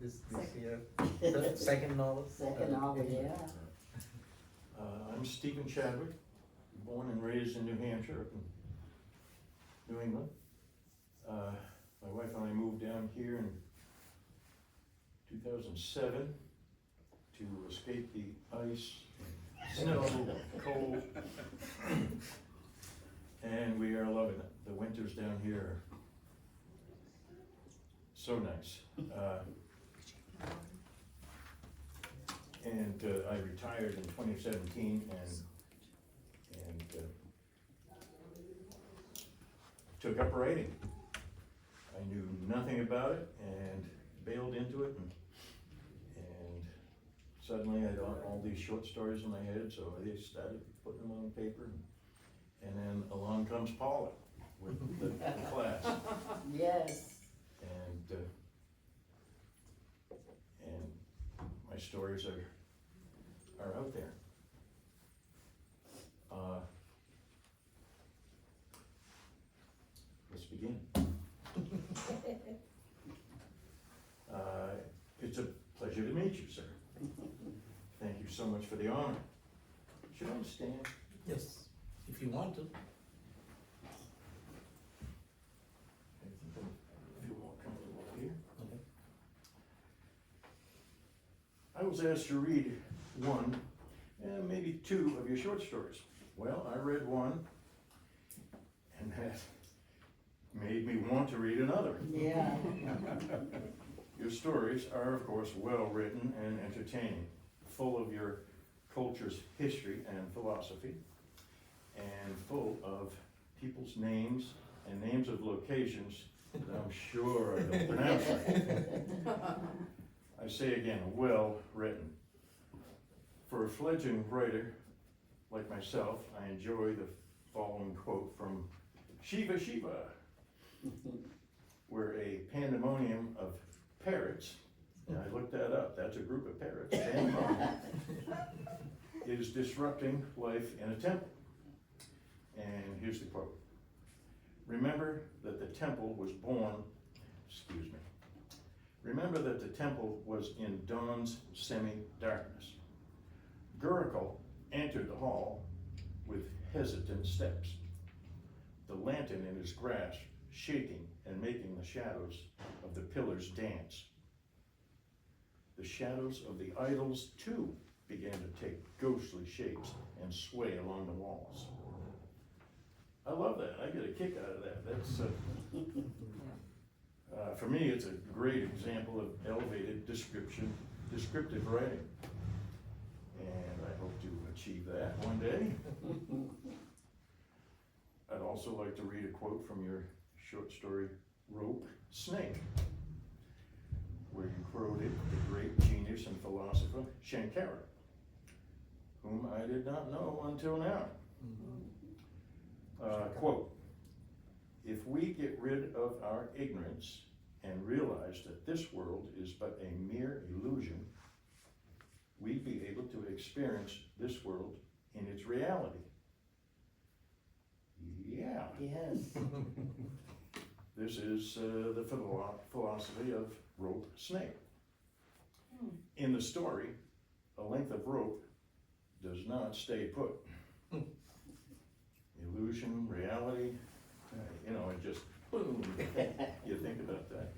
this year. The second novel. Second novel, yeah. I'm Stephen Chadwic, born and raised in New Hampshire, up in New England. My wife and I moved down here in 2007 to escape the ice, snow, cold, and we are loving it. The winters down here are so nice. And I retired in 2017 and took up writing. I knew nothing about it and bailed into it, and suddenly I had all these short stories in my head, so I started putting them on paper, and then along comes Paula with the class. Yes. And my stories are out there. Let's begin. It's a pleasure to meet you, sir. Thank you so much for the honor. Should I stand? Yes, if you want to. I think I feel more comfortable here. Okay. I was asked to read one, and maybe two of your short stories. Well, I read one, and that made me want to read another. Yeah. Your stories are, of course, well-written and entertaining, full of your culture's history and philosophy, and full of people's names and names of locations that I'm sure I don't pronounce right. I say again, well-written. For a fledgling writer like myself, I enjoy the following quote from Shiva Shiva, where a pandemonium of parrots, and I looked that up, that's a group of parrots, pandemonium, is disrupting life in a temple. And here's the quote. Remember that the temple was in dawn's semi-darkness. Gurukul entered the hall with hesitant steps, the lantern in his grasp shaking and making the shadows of the pillars dance. The shadows of the idols, too, began to take ghostly shapes and sway along the walls. I love that. I get a kick out of that. That's for me, it's a great example of elevated descriptive writing. And I hope to achieve that one day. I'd also like to read a quote from your short story, Rope Snake, where you quoted the great genius and philosopher Shankara, whom I did not know until now. Quote, if we get rid of our ignorance and realize that this world is but a mere illusion, we'd be able to experience this world in its reality. Yeah. Yes. This is the philosophy of Rope Snake. In the story, a length of rope does not stay put. Illusion, reality, it just boom, you think about that.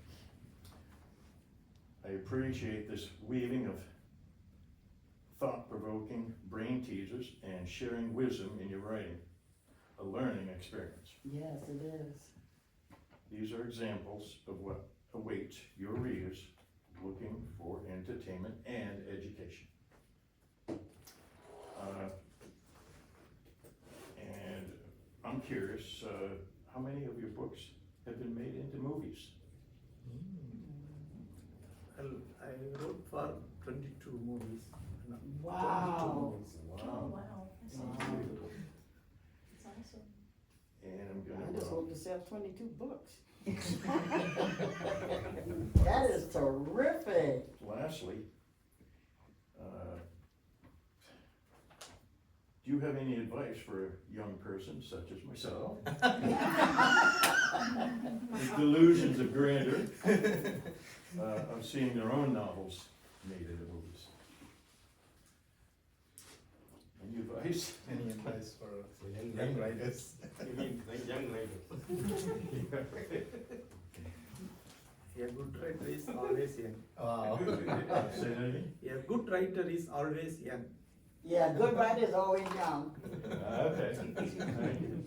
I appreciate this weaving of thought-provoking brain teasers and sharing wisdom in your writing, a learning experience. Yes, it is. These are examples of what awaits your readers looking for entertainment and education. And I'm curious, how many of your books have been made into movies? I wrote for 22 movies. No, Wow. 22 movies. Oh, Wow. wow, that's Wow. awesome. That's awesome. And I'm I just gonna, hope to sell 22 books. That is terrific. lastly, do you have any advice for a young person such as myself? With delusions of grandeur. of seeing their own novels made into movies. Any advice? Any advice for Young young writers. writers? You mean like young writers? A good writer is always young. Wow. Say that again? A good writer is always young. Yeah, good writer's always young. Okay. Thank you.